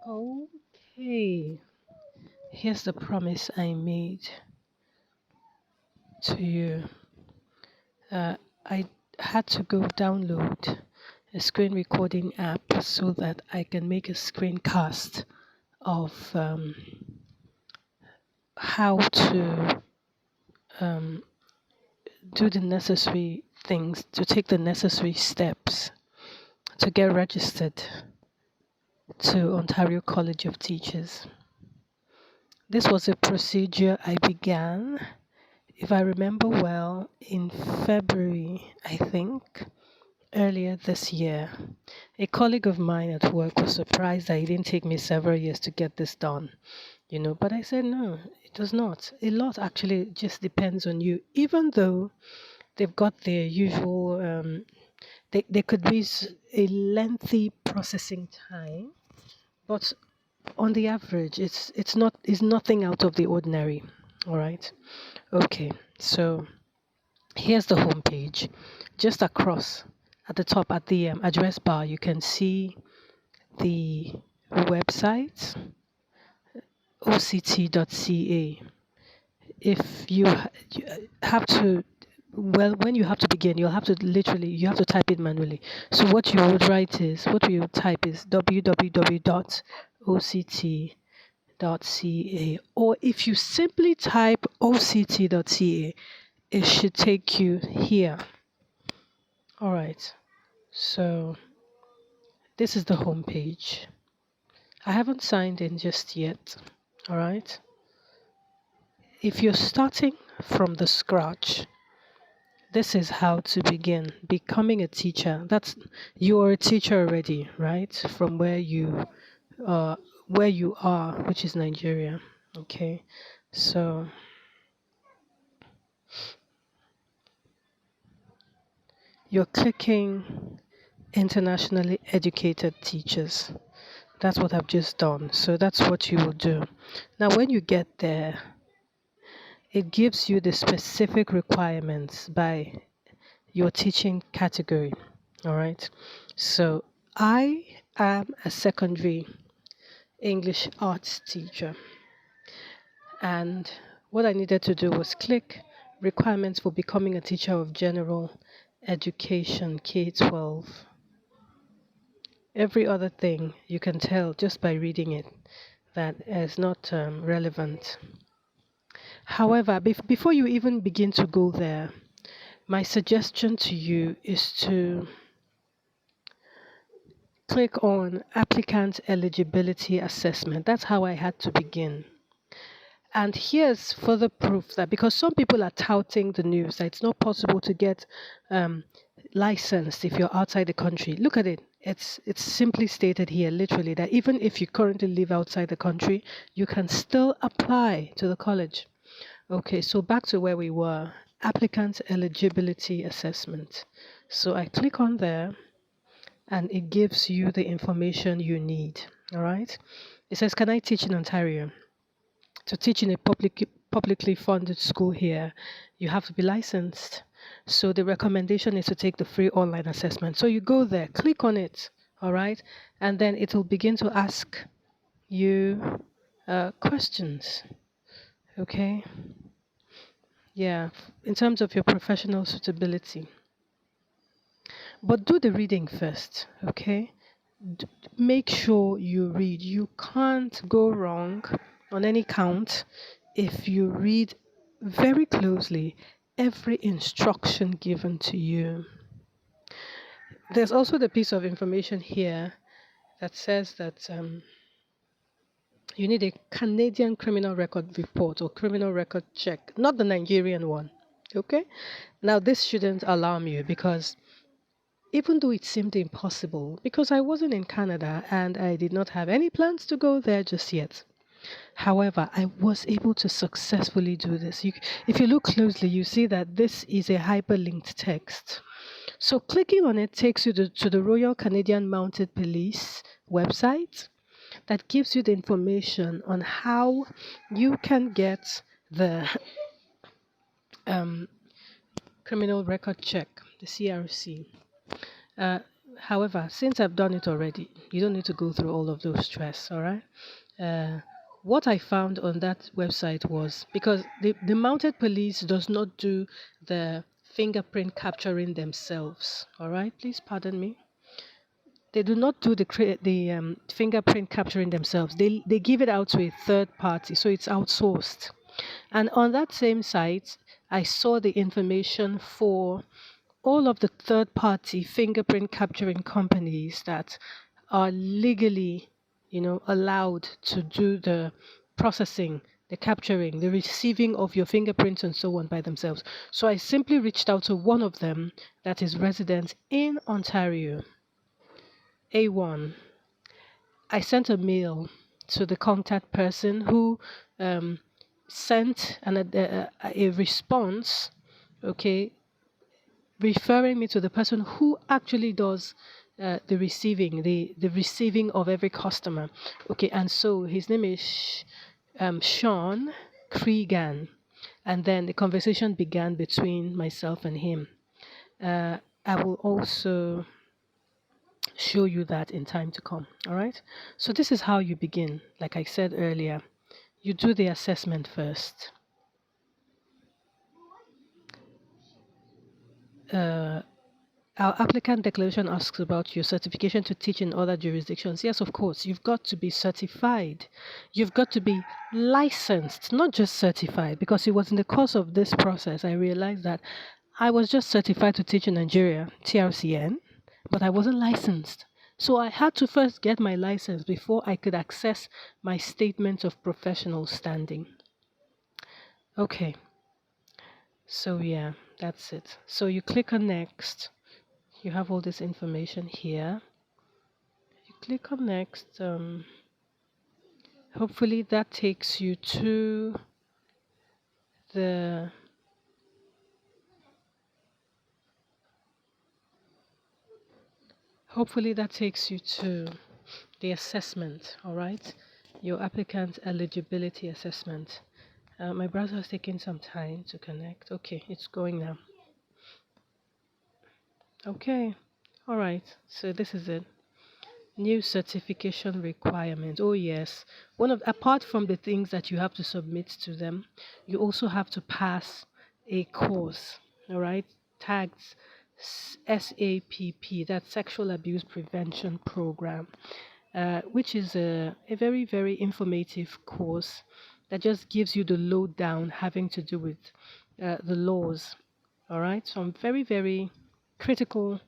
Okay, here's the promise I made to you. I had to go download a screen recording app so that I can make a screencast of how to um, do the necessary things, to take the necessary steps to get registered to Ontario College of Teachers. This was a procedure I began, if I remember well, in February, I think, earlier this year. A colleague of mine at work was surprised that it didn't take me several years to get this done. But I said, no, it does not. A lot actually just depends on you, even though they've got their usual, they could be a lengthy processing time, but on the average, it's nothing out of the ordinary. All right. Okay. So here's the home page. Just across at the top at the address bar, you can see the website oct.ca. If you have to, well, when you have to begin, you'll have to literally you have to type it manually. So what you would type is www.oct.ca, or if you simply type oct.ca, it should take you here. All right. So this is the home page. I haven't signed in just yet. All right. If you're starting from the scratch, this is how to begin becoming a teacher. That's you're a teacher already, right? From uh where you are, which is Nigeria. Okay. So you're clicking internationally educated teachers. That's what I've just done. So that's what you will do. Now when you get there, it gives you the specific requirements by your teaching category. All right. So I am a secondary English arts teacher. And what I needed to do was click requirements for becoming a teacher of general education K 12. Every other thing you can tell just by reading it that is not relevant. However, before you even begin to go there, my suggestion to you is to click on applicant eligibility assessment. That's how I had to begin. And here's further proof that because some people are touting the news that it's not possible to get um, licensed if you're outside the country. Look at it. It's simply stated here, literally, that even if you currently live outside the country, you can still apply to the college. Okay, so back to where we were. Applicant eligibility assessment. So I click on there and it gives you the information you need. All right. It says, can I teach in Ontario? To teach in a publicly funded school here, you have to be licensed. So the recommendation is to take the free online assessment. So you go there, click on it, all right, and then it will begin to ask you questions. Okay, yeah, in terms of your professional suitability. But do the reading first, okay? D- Make sure you read. You can't go wrong on any count if you read very closely every instruction given to you. There's also the piece of information here that says that you need a Canadian criminal record report or criminal record check, not the Nigerian one. Okay? Now, this shouldn't alarm you because even though it seemed impossible, because I wasn't in Canada and I did not have any plans to go there just yet. However, I was able to successfully do this. If you look closely, you see that this is a hyperlinked text. So clicking on it takes you to the Royal Canadian Mounted Police website that gives you the information on how you can get the um, criminal record check, the CRC. However, since I've done it already, you don't need to go through all of those stress, all right? Uh, what I found on that website was because the mounted police does not do the fingerprint capturing themselves, all right? Please pardon me. They do not do the fingerprint capturing themselves. They give it out to a third party, so it's outsourced. And on that same site, I saw the information for all of the third party fingerprint capturing companies that are legally, allowed to do the processing, the capturing, the receiving of your fingerprints and so on by themselves. So I simply reached out to one of them that is resident in Ontario, A1. I sent a mail to the contact person who um, sent a response, okay, referring me to the person who actually does the receiving of every customer. Okay, and so his name is Sean Cregan, and then the conversation began between myself and him. I will also show you that in time to come. All right. So this is how you begin. Like I said earlier, you do the assessment first. Our applicant declaration asks about your certification to teach in other jurisdictions. Yes, of course, you've got to be certified. You've got to be licensed, not just certified, because it was in the course of this process I realized that I was just certified to teach in Nigeria, TRCN, but I wasn't licensed. So I had to first get my license before I could access my statement of professional standing. Okay, so yeah, that's it. So you click on next. You have all this information here. You click on next. Hopefully that takes you to the the assessment. All right, your applicant eligibility assessment. My browser is taking some time to connect. Okay, it's going now. Okay, all right. So this is it. New certification requirement. Oh yes. Apart from the things that you have to submit to them, you also have to pass a course. All right. Tagged SAPP, that's Sexual Abuse Prevention Program, which is a very, very informative course that just gives you the lowdown having to do with the laws. All right. Some very, very critical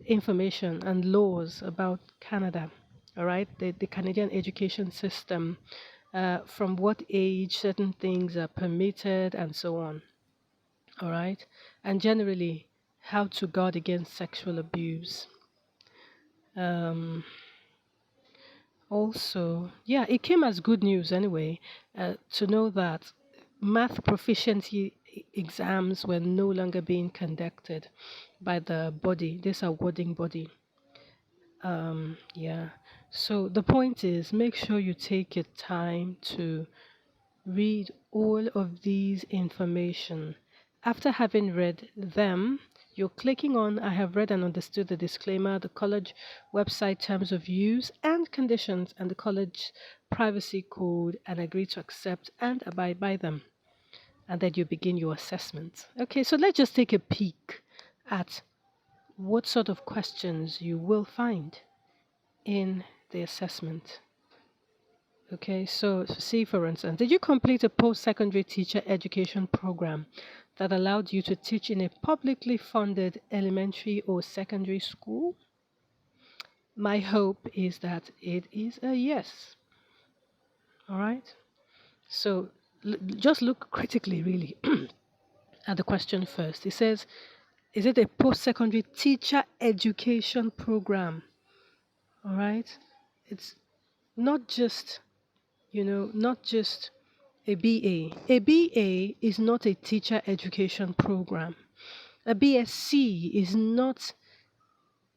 information and laws about Canada. All right, the Canadian education system, from what age certain things are permitted, and so on. All right, and generally how to guard against sexual abuse. Um, Also, yeah, it came as good news anyway, to know that math proficiency exams were no longer being conducted by the body, this awarding body. Yeah. So the point is, make sure you take your time to read all of these information. After having read them, you're clicking on I have read and understood the disclaimer, the college website terms of use and conditions, and the college privacy code, and agree to accept and abide by them. And then you begin your assessment. Okay, so let's just take a peek at what sort of questions you will find in the assessment. Okay, so see, for instance, did you complete a post-secondary teacher education program that allowed you to teach in a publicly funded elementary or secondary school? My hope is that it is a yes. All right, so just look critically, really, at the question first. It says, is it a post-secondary teacher education program? All right, it's not just not just a BA. A BA is not a teacher education program. A BSc is not,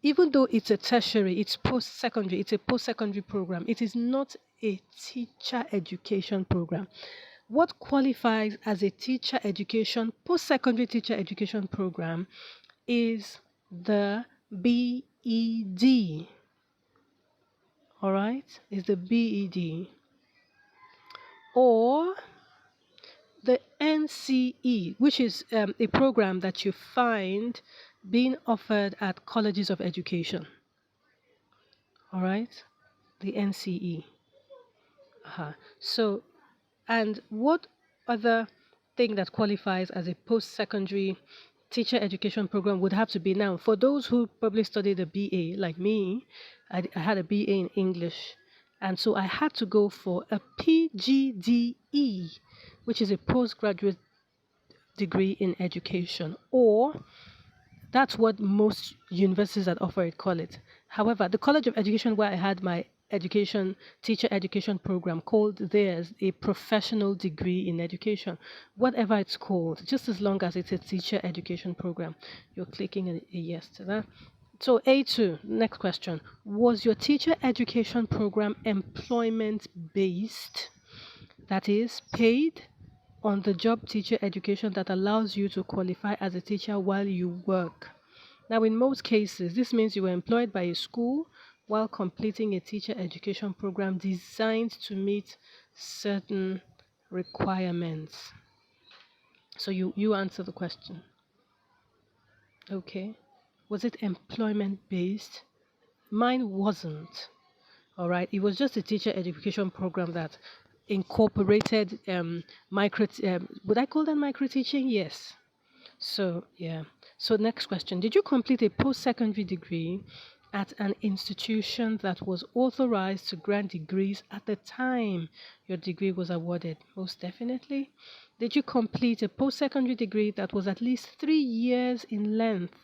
even though it's a tertiary, it's post-secondary, it's a post-secondary program, it is not a teacher education program. What qualifies as a teacher education, post-secondary teacher education program is the BE. BED. All right, is the BED, or the NCE, which is a program that you find being offered at colleges of education. All right, the NCE. So, and what other thing that qualifies as a post-secondary teacher education program would have to be now for those who probably studied a BA like me? I had a BA in English, and so I had to go for a PGDE, which is a postgraduate degree in education, or that's what most universities that offer it call it. However, the College of Education where I had my teacher education program called theirs a professional degree in education. Whatever it's called, just as long as it's a teacher education program, you're clicking a yes to that. So A2, next question. Was your teacher education program employment based? That is paid on the job teacher education that allows you to qualify as a teacher while you work. Now, in most cases, this means you were employed by a school while completing a teacher education program designed to meet certain requirements. So you answer the question. Okay. Was it employment based? Mine wasn't. All right. It was just a teacher education program that incorporated would I call that micro teaching? Yes. So, yeah. So, next question. Did you complete a post secondary degree at an institution that was authorized to grant degrees at the time your degree was awarded? Most definitely. Did you complete a post secondary degree that was at least 3 years in length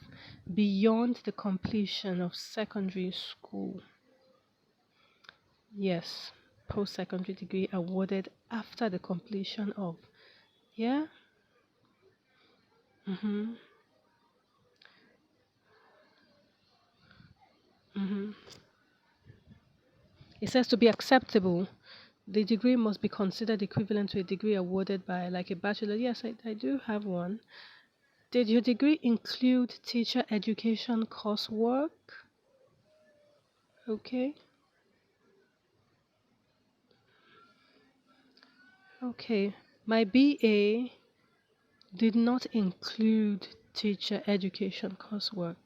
beyond the completion of secondary school? Yes. Post secondary degree awarded after the completion of. Yeah? Mm-hmm. Mm-hmm. It says to be acceptable, the degree must be considered equivalent to a degree awarded by like a bachelor. Yes, I do have one. Did your degree include teacher education coursework? Okay. Okay. My BA did not include teacher education coursework.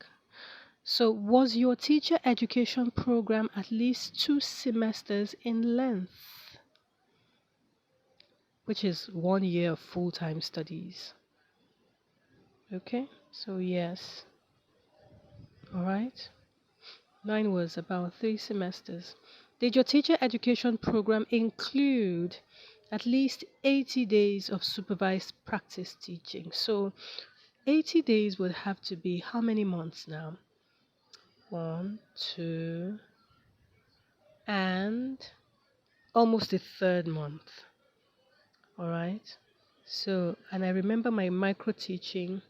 So, was your teacher education program at least 2 semesters in length, which is 1 year of full time studies? Okay, so yes. All right. Mine was about 3 semesters. Did your teacher education program include at least 80 days of supervised practice teaching? So 80 days would have to be how many months now? One, two, and almost the third month. All right. So, and I remember my micro teaching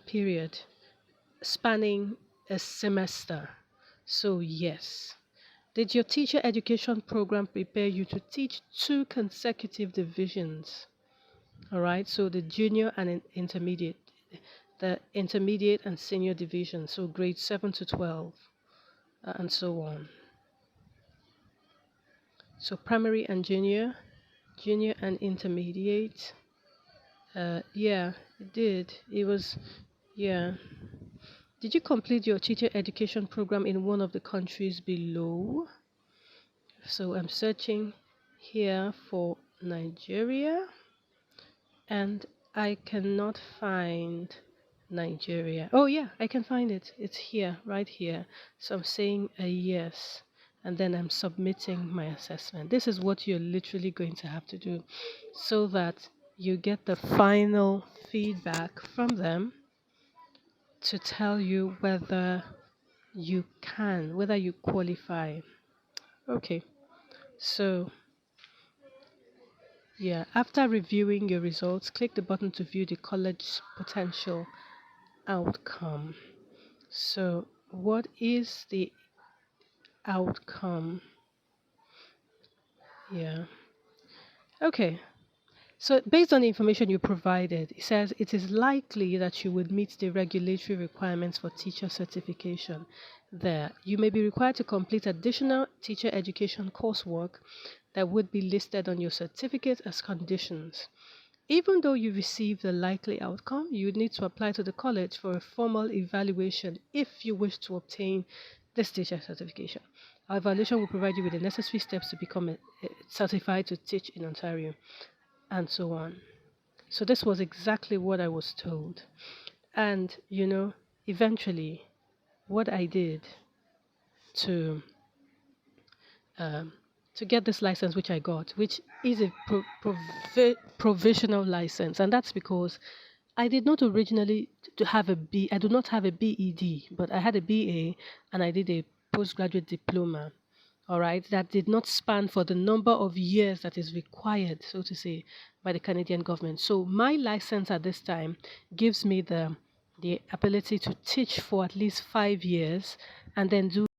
period spanning a semester. So, yes. Did your teacher education program prepare you to teach 2 consecutive divisions? All right, so the junior and intermediate, the intermediate and senior division, so grade 7 to 12, and so on. So primary and junior, junior and intermediate. Yeah, it did. It was, yeah. Did you complete your teacher education program in one of the countries below? So I'm searching here for Nigeria and I cannot find Nigeria. Oh, yeah, I can find it. It's here, right here. So I'm saying a yes and then I'm submitting my assessment. This is what you're literally going to have to do so that you get the final feedback from them to tell you whether whether you qualify. Okay, so yeah, after reviewing your results, click the button to view the college's potential outcome. So, what is the outcome? Yeah. Okay. So, based on the information you provided, it says it is likely that you would meet the regulatory requirements for teacher certification. There, you may be required to complete additional teacher education coursework that would be listed on your certificate as conditions. Even though you receive the likely outcome, you would need to apply to the college for a formal evaluation if you wish to obtain this teacher certification. Our evaluation will provide you with the necessary steps to become certified to teach in Ontario, and so on. So this was exactly what I was told. And, eventually, what I did to um, to get this license, which I got, which is a provisional license, and that's because I did not originally to have a B. I do not have a BEd, but I had a BA, and I did a postgraduate diploma. All right, that did not span for the number of years that is required, so to say, by the Canadian government. So my license at this time gives me the ability to teach for at least 5 years and then do